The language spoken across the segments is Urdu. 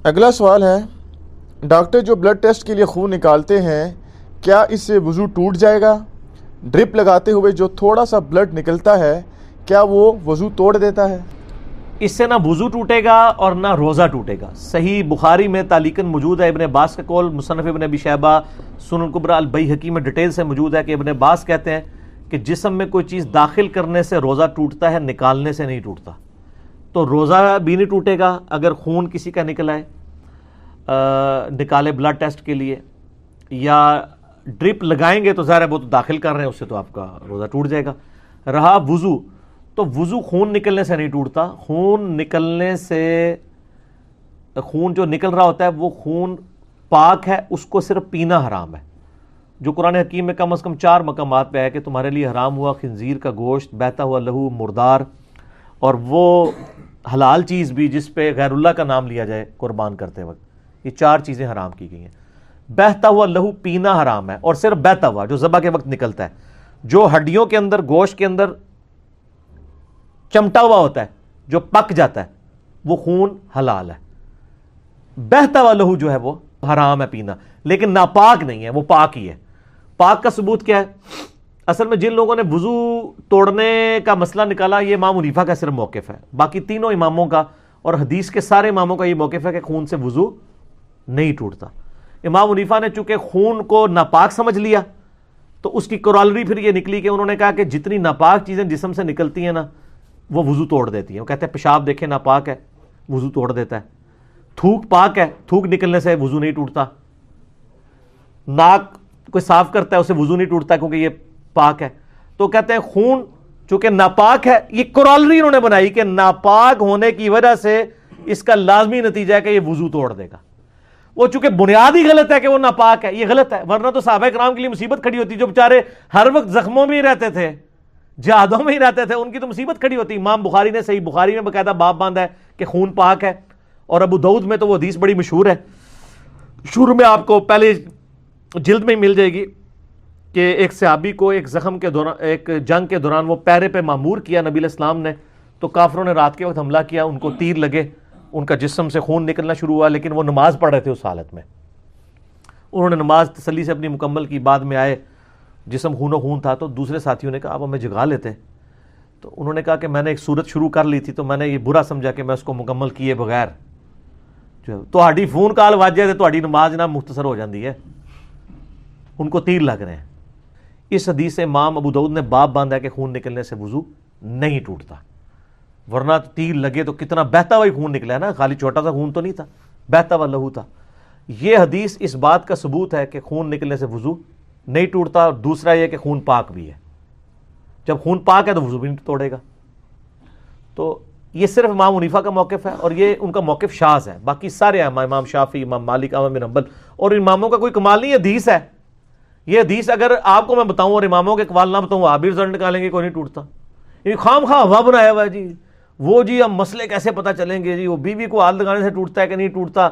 اگلا سوال ہے، ڈاکٹر جو بلڈ ٹیسٹ کے لیے خون نکالتے ہیں کیا اس سے وضو ٹوٹ جائے گا؟ ڈرپ لگاتے ہوئے جو تھوڑا سا بلڈ نکلتا ہے کیا وہ وضو توڑ دیتا ہے؟ اس سے نہ وضو ٹوٹے گا اور نہ روزہ ٹوٹے گا۔ صحیح بخاری میں تعلیقاً موجود ہے، ابن عباس کا قول، مصنف ابن ابی شیبہ، سنن کبریٰ البیہقی میں ڈیٹیل سے موجود ہے کہ ابن عباس کہتے ہیں کہ جسم میں کوئی چیز داخل کرنے سے روزہ ٹوٹتا ہے، نکالنے سے نہیں ٹوٹتا۔ تو روزہ بھی نہیں ٹوٹے گا اگر خون کسی کا نکلا ہے نکالے بلڈ ٹیسٹ کے لیے، یا ڈرپ لگائیں گے تو ظاہر ہے وہ تو داخل کر رہے ہیں، اس سے تو آپ کا روزہ ٹوٹ جائے گا۔ رہا وضو، تو وضو خون نکلنے سے نہیں ٹوٹتا۔ خون نکلنے سے، خون جو نکل رہا ہوتا ہے وہ خون پاک ہے، اس کو صرف پینا حرام ہے۔ جو قرآن حکیم میں کم از کم 4 مقامات پہ ہے کہ تمہارے لیے حرام ہوا خنزیر کا گوشت، بہتا ہوا لہو، مردار، اور وہ حلال چیز بھی جس پہ غیر اللہ کا نام لیا جائے قربان کرتے وقت، یہ 4 چیزیں حرام کی گئی ہیں۔ بہتا ہوا لہو پینا حرام ہے، اور صرف بہتا ہوا جو ذبح کے وقت نکلتا ہے۔ جو ہڈیوں کے اندر، گوشت کے اندر چمٹا ہوا ہوتا ہے، جو پک جاتا ہے، وہ خون حلال ہے۔ بہتا ہوا لہو جو ہے وہ حرام ہے پینا، لیکن ناپاک نہیں ہے، وہ پاک ہی ہے۔ پاک کا ثبوت کیا ہے؟ اصل میں جن لوگوں نے وضو توڑنے کا مسئلہ نکالا، یہ امام حنیفہ کا صرف موقف ہے، باقی تینوں اماموں کا اور حدیث کے سارے اماموں کا یہ موقف ہے کہ خون سے وضو نہیں ٹوٹتا۔ امام حنیفہ نے چونکہ خون کو ناپاک سمجھ لیا تو اس کی کورالری پھر یہ نکلی کہ انہوں نے کہا کہ جتنی ناپاک چیزیں جسم سے نکلتی ہیں نا وہ وضو توڑ دیتی ہیں۔ وہ کہتے ہیں پیشاب دیکھیں ناپاک ہے، وضو توڑ دیتا ہے۔ تھوک پاک ہے، تھوک نکلنے سے وضو نہیں ٹوٹتا۔ ناک کوئی صاف کرتا ہے، اسے وضو نہیں ٹوٹتا کیونکہ یہ پاک ہے۔ تو کہتے ہیں خون چونکہ ناپاک ہے، یہ کورالری انہوں نے بنائی کہ ناپاک ہونے کی وجہ سے اس کا لازمی نتیجہ ہے کہ یہ وضو توڑ دے گا۔ وہ چونکہ بنیاد ہی غلط ہے کہ وہ ناپاک ہے، یہ غلط ہے، ورنہ تو صحابہ کرام کے لیے مصیبت کھڑی ہوتی، جو بیچارے ہر وقت زخموں میں ہی رہتے تھے، جہادوں میں ہی رہتے تھے، ان کی تو مصیبت کھڑی ہوتی۔ امام بخاری نے صحیح بخاری میں باقاعدہ باب باندھا ہے کہ خون پاک ہے، اور ابو داؤد میں تو وہ حدیث بڑی مشہور ہے، شروع میں آپ کو پہلے جلد میں ہی مل جائے گی، کہ ایک صحابی کو ایک زخم کے دوران، ایک جنگ کے دوران وہ پیرے پہ معمور کیا نبی علیہ السلام نے، تو کافروں نے رات کے وقت حملہ کیا، ان کو تیر لگے، ان کا جسم سے خون نکلنا شروع ہوا، لیکن وہ نماز پڑھ رہے تھے اس حالت میں۔ انہوں نے نماز تسلی سے اپنی مکمل کی، بعد میں آئے، جسم خون و خون تھا، تو دوسرے ساتھیوں نے کہا آپ ہمیں جگا لیتے۔ تو انہوں نے کہا کہ میں نے ایک صورت شروع کر لی تھی، تو میں نے یہ برا سمجھا کہ میں اس کو مکمل کیے بغیر جو تہاڈی فون کال وج جائے تو تہاڈی نماز نہ مختصر ہو جاندی ہے، ان کو تیر لگ رہے ہیں۔ اس حدیث سے امام ابو داؤد نے باب باندھا ہے کہ خون نکلنے سے وضو نہیں ٹوٹتا، ورنہ تیر لگے تو کتنا بہتا ہوا ہی خون نکلا ہے نا، خالی چھوٹا سا خون تو نہیں تھا، بہتا ہوا لہو تھا۔ یہ حدیث اس بات کا ثبوت ہے کہ خون نکلنے سے وضو نہیں ٹوٹتا، اور دوسرا یہ کہ خون پاک بھی ہے۔ جب خون پاک ہے تو وضو بھی نہیں توڑے گا۔ تو یہ صرف امام حنیفہ کا موقف ہے، اور یہ ان کا موقف شاذ ہے۔ باقی سارے امام شافعی، امام مالک، احمد بن حنبل اور اماموں کا کوئی کمال نہیں، یہ حدیث ہے۔ یہ حدیث اگر آپ کو میں بتاؤں اور اماموں کے اقوال نہ بتاؤں، آپ بھی رزلٹ نکالیں گے، کوئی نہیں ٹوٹتا۔ یہ خام خواہ ہوا بنایا ہوا ہے جی، وہ جی ہم مسئلے کیسے پتہ چلیں گے جی، وہ بیوی کو ہاتھ لگانے سے ٹوٹتا ہے کہ نہیں ٹوٹتا،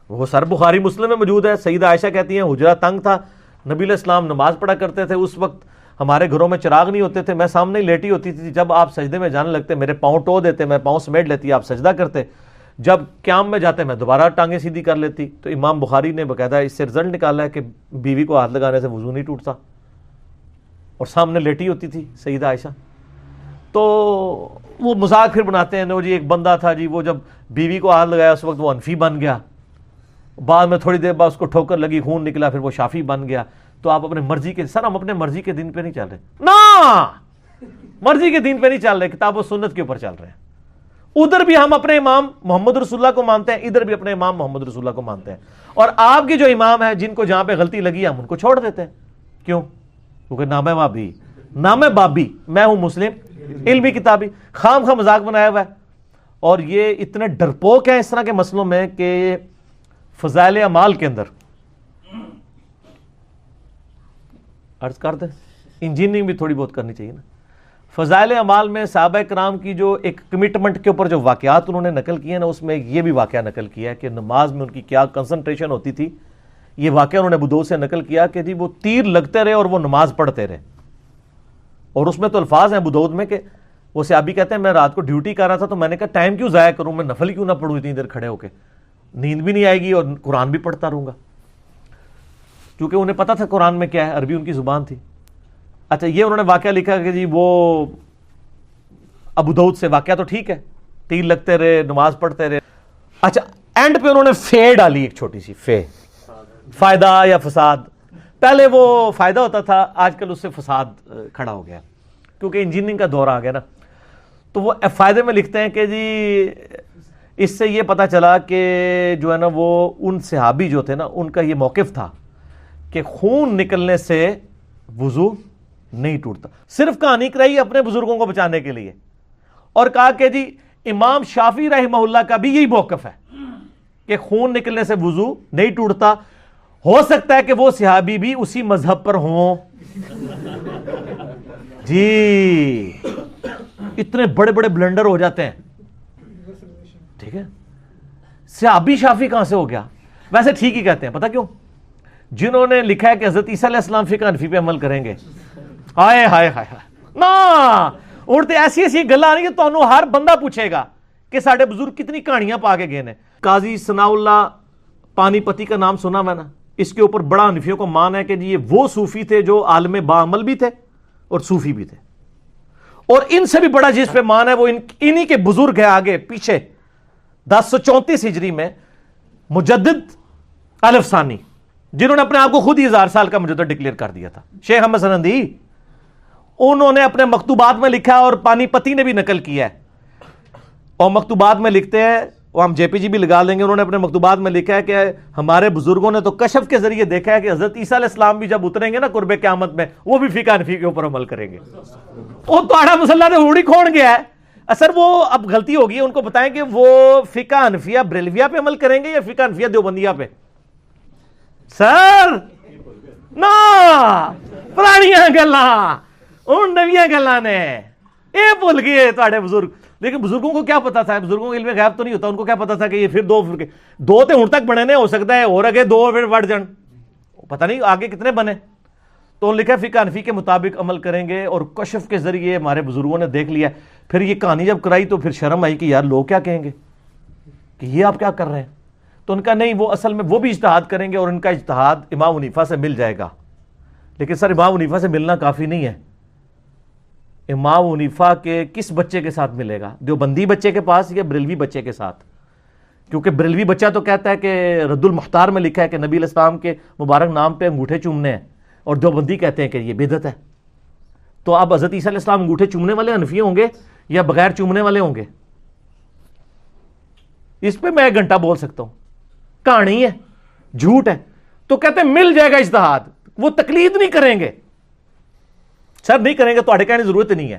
وہ سر بخاری مسلم میں موجود ہے۔ سیدہ عائشہ کہتی ہیں حجرہ تنگ تھا، نبی علیہ السلام نماز پڑھا کرتے تھے، اس وقت ہمارے گھروں میں چراغ نہیں ہوتے تھے، میں سامنے ہی لیٹی ہوتی تھی، جب آپ سجدے میں جانے لگتے میرے پاؤں ٹو دیتے، میں پاؤں سمیٹ لیتی، آپ سجدہ کرتے، جب قیام میں جاتے میں دوبارہ ٹانگیں سیدھی کر لیتی۔ تو امام بخاری نے باقاعدہ اس سے رزلٹ نکالا ہے کہ بیوی کو ہاتھ لگانے سے وضو نہیں ٹوٹتا، اور سامنے لیٹی ہوتی تھی سیدہ عائشہ۔ تو وہ مذاق پھر بناتے ہیں، جی ایک بندہ تھا جی، وہ جب بیوی کو ہاتھ لگایا اس وقت وہ حنفی بن گیا، بعد میں تھوڑی دیر بعد اس کو ٹھوکر لگی، خون نکلا، پھر وہ شافعی بن گیا۔ تو آپ اپنے مرضی کے، سر ہم اپنے مرضی کے دین پہ نہیں چل رہے نا، مرضی کے دین پہ نہیں چل رہے، کتاب و سنت کے اوپر چل رہے ہیں۔ ادھر بھی ہم اپنے امام محمد رسول اللہ کو مانتے ہیں، ادھر بھی اپنے امام محمد رسول اللہ کو مانتے ہیں، اور آپ کے جو امام ہیں جن کو جہاں پہ غلطی لگی ہم ان کو چھوڑ دیتے ہیں۔ کیوں؟ کیونکہ نام ہے بابی، نام ہے بابی، میں ہوں مسلم علمی کتابی، خام خواہ مذاق بنایا ہوا ہے۔ اور یہ اتنے ڈرپوک ہیں اس طرح کے مسئلوں میں کہ فضائل اعمال کے اندر عرض کر دیں، انجینئرنگ بھی تھوڑی بہت کرنی چاہیے نا۔ فضائل اعمال میں صحابہ کرام کی جو ایک کمٹمنٹ کے اوپر جو واقعات انہوں نے نقل کیے نا، اس میں یہ بھی واقعہ نقل کیا ہے کہ نماز میں ان کی کیا کنسنٹریشن ہوتی تھی۔ یہ واقعہ انہوں نے ابو داؤد سے نقل کیا کہ جی وہ تیر لگتے رہے اور وہ نماز پڑھتے رہے، اور اس میں تو الفاظ ہیں ابو داؤد میں کہ وہ صحابی کہتے ہیں میں رات کو ڈیوٹی کر رہا تھا تو میں نے کہا ٹائم کیوں ضائع کروں، میں نفل کیوں نہ پڑھوں اتنی دیر کھڑے ہو کے۔ نیند بھی نہیں آئے گی اور قرآن بھی پڑھتا رہوں گا، کیونکہ انہیں پتا تھا قرآن میں کیا ہے، عربی ان کی زبان تھی۔ اچھا یہ انہوں نے واقعہ لکھا کہ جی وہ ابو داؤد سے واقعہ تو ٹھیک ہے، تین لگتے رہے، نماز پڑھتے رہے۔ اچھا اینڈ پہ انہوں نے فے ڈالی، ایک چھوٹی سی فے، فائدہ یا فساد۔ پہلے وہ فائدہ ہوتا تھا، آج کل اس سے فساد کھڑا ہو گیا کیونکہ انجینئرنگ کا دور آ گیا نا۔ تو وہ فائدے میں لکھتے ہیں کہ جی اس سے یہ پتا چلا کہ جو ہے نا وہ ان صحابی جو تھے نا ان کا یہ موقف تھا کہ خون نکلنے سے وضو نہیں ٹوٹتا۔ صرف کہانی کرائی اپنے بزرگوں کو بچانے کے لیے، اور کہا کہ جی امام شافعی رحمہ اللہ کا بھی یہی موقف ہے کہ خون نکلنے سے وضو نہیں ٹوٹتا۔ ہو سکتا ہے کہ وہ صحابی بھی اسی مذہب پر ہوں۔ جی اتنے بڑے بڑے بلنڈر ہو جاتے ہیں، ٹھیک ہے، صحابی شافعی کہاں سے ہو گیا؟ ویسے ٹھیک ہی کہتے ہیں، پتہ کیوں؟ جنہوں نے لکھا ہے کہ حضرت عیسیٰ علیہ السلام فقہ حنفی پہ عمل کریں گے، ہائے ہائے ہائے نا اڑتے ایسی ایسی گلاں نہیں کہ تانوں ہر بندہ پوچھے گا کہ ساڈے بزرگ کتنی کہانیاں پا کے گئے نے۔ قاضی ثناء اللہ پانی پتی کا نام سنا میں نا، اس کے اوپر بڑا حنفیوں کو مان ہے کہ جی یہ وہ صوفی تھے جو عالم باعمل بھی تھے اور صوفی بھی تھے، اور ان سے بھی بڑا جس پہ مان ہے وہ انہی کے بزرگ ہیں آگے پیچھے 1034 ہجری میں مجدد الف ثانی، جنہوں نے اپنے آپ کو خود ہی 1000 سال کا مجدد ڈکلیئر کر دیا تھا، شیخ احمد سنندی۔ انہوں نے اپنے مکتوبات میں لکھا اور پانی پتی نے بھی نقل کیا ہے، اور مکتوبات میں لکھتے ہیں، وہ ہم جے پی جی بھی لگا لیں گے، انہوں نے اپنے مکتوبات میں لکھا ہے کہ ہمارے بزرگوں نے تو کشف کے ذریعے دیکھا ہے کہ حضرت عیسیٰ علیہ السلام بھی جب اتریں گے نا قرب قیامت میں، وہ بھی فقہ حنفی کے اوپر عمل کریں گے۔ وہ توڑا مسلح نے ہوڑی کھوڑ گیا ہے اثر، وہ اب غلطی ہوگی، ان کو بتائیں کہ وہ فقہ حنفیہ بریلویہ پہ عمل کریں گے یا فقہ حنفیہ دیوبندیہ پہ؟ سر نا پرانیاں گلاں ان نویاں گلاں نے اے بھول گئے تواڈے بزرگ۔ لیکن بزرگوں کو کیا پتا تھا؟ بزرگوں کو علم غیب تو نہیں ہوتا، ان کو کیا پتا تھا کہ یہ پھر دو تے ہن تک بنے نے، ہو سکتا ہے اور اگے دو پھر بڑھ جان، پتہ نہیں آگے کتنے بنے۔ تو لکھا ہے فقہ حنفی کے مطابق عمل کریں گے، اور کشف کے ذریعے ہمارے بزرگوں نے دیکھ لیا۔ پھر یہ کہانی جب کرائی تو پھر شرم آئی کہ یار لوگ کیا کہیں گے کہ یہ آپ کیا کر رہے ہیں؟ تو ان کا نہیں، وہ اصل میں وہ بھی اجتہاد کریں گے، اور ان کا اجتہاد امام حنیفہ سے مل جائے گا۔ لیکن سر امام حنیفہ سے ملنا کافی نہیں ہے، امام حنیفہ کے کس بچے کے ساتھ ملے گا؟ دیوبندی بچے کے پاس یا بریلوی بچے کے ساتھ؟ کیونکہ بریلوی بچہ تو کہتا ہے کہ رد المختار میں لکھا ہے کہ نبی علیہ السلام کے مبارک نام پہ انگوٹھے چومنے ہیں، اور دیوبندی کہتے ہیں کہ یہ بدعت ہے۔ تو اب حضرت عیسیٰ علیہ السلام انگوٹھے چومنے والے حنفی ہوں گے یا بغیر چومنے والے ہوں گے؟ اس پہ میں ایک گھنٹہ بول سکتا ہوں، کہانی ہے، جھوٹ ہے۔ تو کہتے ہیں مل جائے گا اجتہاد، وہ تقلید نہیں کریں گے، سر نہیں کریں گے، تو اڑے کہنے کی ضرورت نہیں ہے۔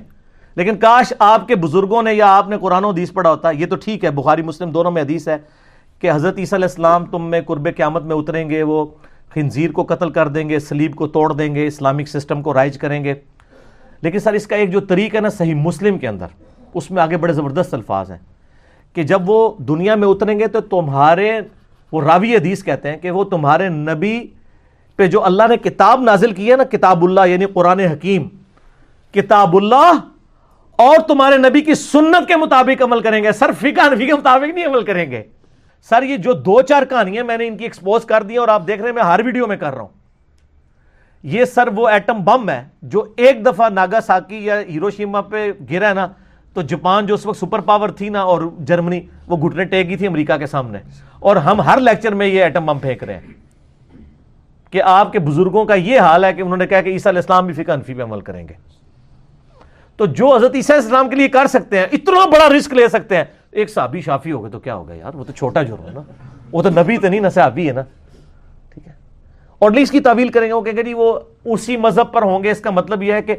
لیکن کاش آپ کے بزرگوں نے یا آپ نے قرآن و حدیث پڑھا ہوتا۔ یہ تو ٹھیک ہے، بخاری مسلم دونوں میں حدیث ہے کہ حضرت عیسیٰ علیہ السلام تم میں قرب قیامت میں اتریں گے، وہ خنزیر کو قتل کر دیں گے، صلیب کو توڑ دیں گے، اسلامک سسٹم کو رائج کریں گے۔ لیکن سر اس کا ایک جو طریق ہے نا صحیح مسلم کے اندر، اس میں آگے بڑے زبردست الفاظ ہیں کہ جب وہ دنیا میں اتریں گے تو تمہارے، وہ راوی حدیث کہتے ہیں کہ وہ تمہارے نبی پہ جو اللہ نے کتاب نازل کی ہے نا، کتاب اللہ یعنی قرآن حکیم، کتاب اللہ اور تمہارے نبی کی سنت کے مطابق عمل کریں گے۔ سر فقہ حنفی کے مطابق نہیں عمل کریں گے۔ سر یہ جو 2-4 کہانیاں میں نے ان کی ایکسپوز کر دی اور آپ دیکھ رہے ہیں میں ہر ویڈیو میں کر رہا ہوں، یہ سر وہ ایٹم بم ہے جو ایک دفعہ ناگاساکی یا ہیروشیما پہ گرا ہے نا، تو جاپان جو اس وقت سپر پاور تھی نا اور جرمنی، وہ گھٹنے ٹیک گئی تھی امریکہ کے سامنے، اور ہم ہر لیکچر میں یہ ایٹم بم پھینک رہے ہیں کہ آپ کے بزرگوں کا یہ حال ہے کہ انہوں نے کہا کہ عیسیٰ علیہ السلام بھی فقہ حنفی پہ عمل کریں گے۔ تو جو حضرت عیسیٰ علیہ السلام کے لیے کر سکتے ہیں، اتنا بڑا رسک لے سکتے ہیں، ایک صحابی شافعی ہو گئے تو کیا ہوگا یار؟ وہ تو چھوٹا جرم ہے نا، وہ تو نبی تو نہیں نا، صحابی ہے نا، ٹھیک ہے۔ اور اس کی تعویل کریں گے، وہ کہیں گے جی وہ اسی مذہب پر ہوں گے، اس کا مطلب یہ ہے کہ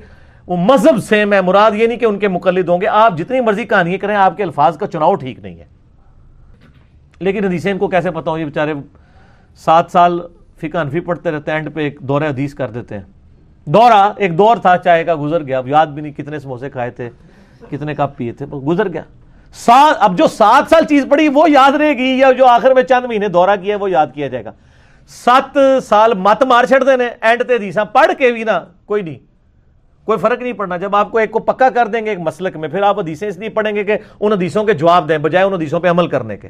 وہ مذہب سیم ہے، مراد یہ نہیں کہ ان کے مقلد ہوں گے۔ آپ جتنی مرضی کہانیاں کریں، آپ کے الفاظ کا چناؤ ٹھیک نہیں ہے۔ لیکن حدیثیں ان کو کیسے پتہ ہوں؟ یہ بیچارے 7 سال فقہ حنفی پڑھتے رہتے ہیں، اینڈ پہ ایک دورہ حدیث کر دیتے ہیں۔ دورہ ایک دور تھا چائے کا، گزر گیا، اب یاد بھی نہیں کتنے سموسے کھائے تھے، کتنے کپ پیے تھے، گزر گیا۔ اب جو 7 سال چیز پڑھی وہ یاد رہے گی، یا جو آخر میں چند مہینے دورہ کیا وہ یاد کیا جائے گا؟ 7 سال مت مار چھڑ دینے، اینڈ تے حدیثاں پڑھ کے بھی نا کوئی نہیں، کوئی فرق نہیں پڑنا۔ جب آپ کو ایک کو پکا کر دیں گے ایک مسلک میں، پھر آپ حدیثیں اس لیے پڑھیں گے کہ ان حدیثوں کے جواب دیں بجائے ان حدیثوں پہ عمل کرنے کے۔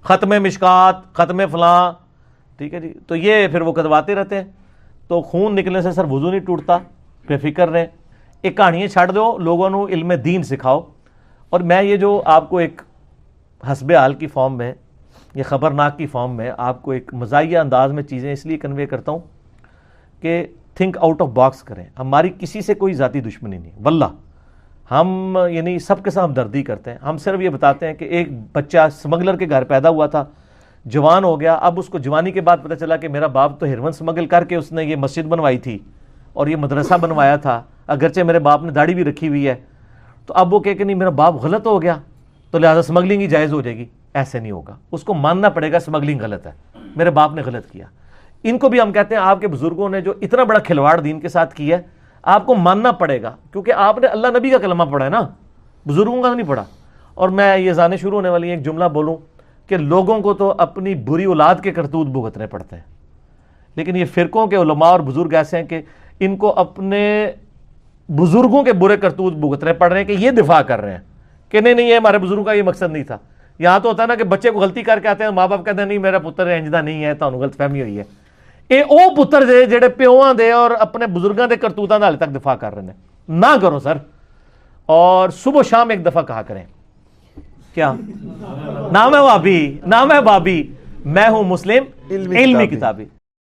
ختم مشکات، ختم فلاں، ٹھیک ہے جی، تو یہ پھر وہ کتواتے رہتے ہیں. تو خون نکلنے سے سر وضو نہیں ٹوٹتا، بے فکر رہیں. ایک کہانیاں چھاڑ دو، لوگوں کو علم دین سکھاؤ. اور میں یہ جو آپ کو ایک حسب حال کی فارم میں، یہ خبرناک کی فارم میں آپ کو ایک مزاحیہ انداز میں چیزیں اس لیے کنوے کرتا ہوں کہ تھنک آؤٹ آف باکس کریں. ہماری کسی سے کوئی ذاتی دشمنی نہیں واللہ، ہم یعنی سب کے ساتھ ہمدردی کرتے ہیں. ہم صرف یہ بتاتے ہیں کہ ایک بچہ اسمگلر کے گھر پیدا ہوا تھا، جوان ہو گیا، اب اس کو جوانی کے بعد پتہ چلا کہ میرا باپ تو ہیروئن اسمگل کر کے اس نے یہ مسجد بنوائی تھی اور یہ مدرسہ بنوایا تھا، اگرچہ میرے باپ نے داڑھی بھی رکھی ہوئی ہے. تو اب وہ کہے کہ نہیں میرا باپ غلط ہو گیا تو لہٰذا اسمگلنگ ہی جائز ہو جائے گی. ایسے نہیں ہوگا، اس کو ماننا پڑے گا اسمگلنگ غلط ہے، میرے باپ نے غلط کیا. ان کو بھی ہم کہتے ہیں آپ کے بزرگوں نے جو اتنا بڑا کھلواڑ دین کے ساتھ کیا ہے، آپ کو ماننا پڑے گا، کیونکہ آپ نے اللہ نبی کا کلمہ پڑھا ہے نا، بزرگوں کا نہیں پڑھا. اور میں یہ زانے شروع ہونے والی ایک جملہ بولوں کہ لوگوں کو تو اپنی بری اولاد کے کرتوت بھگتنے پڑتے ہیں، لیکن یہ فرقوں کے علماء اور بزرگ ایسے ہیں کہ ان کو اپنے بزرگوں کے برے کرتوت بھگتنے پڑ رہے ہیں کہ یہ دفاع کر رہے ہیں کہ نہیں یہ ہمارے بزرگوں کا یہ مقصد نہیں تھا. یہاں تو ہوتا ہے نا کہ بچے کو غلطی کر کے آتے ہیں، ماں باپ کہتے ہیں نہیں میرا پتر انجدہ نہیں ہے، تو غلط فہمی ہوئی ہے. یہ او پتر دے جڑے پیواں دے اور اپنے بزرگاں دے کرتوتاں دا حال تک دفاع کر رہے ہیں. نہ کرو سر، اور صبح و شام ایک دفعہ کہا کریں کیا نام ہے وابی، نام ہے بابی، میں ہوں مسلم علمی کتابی.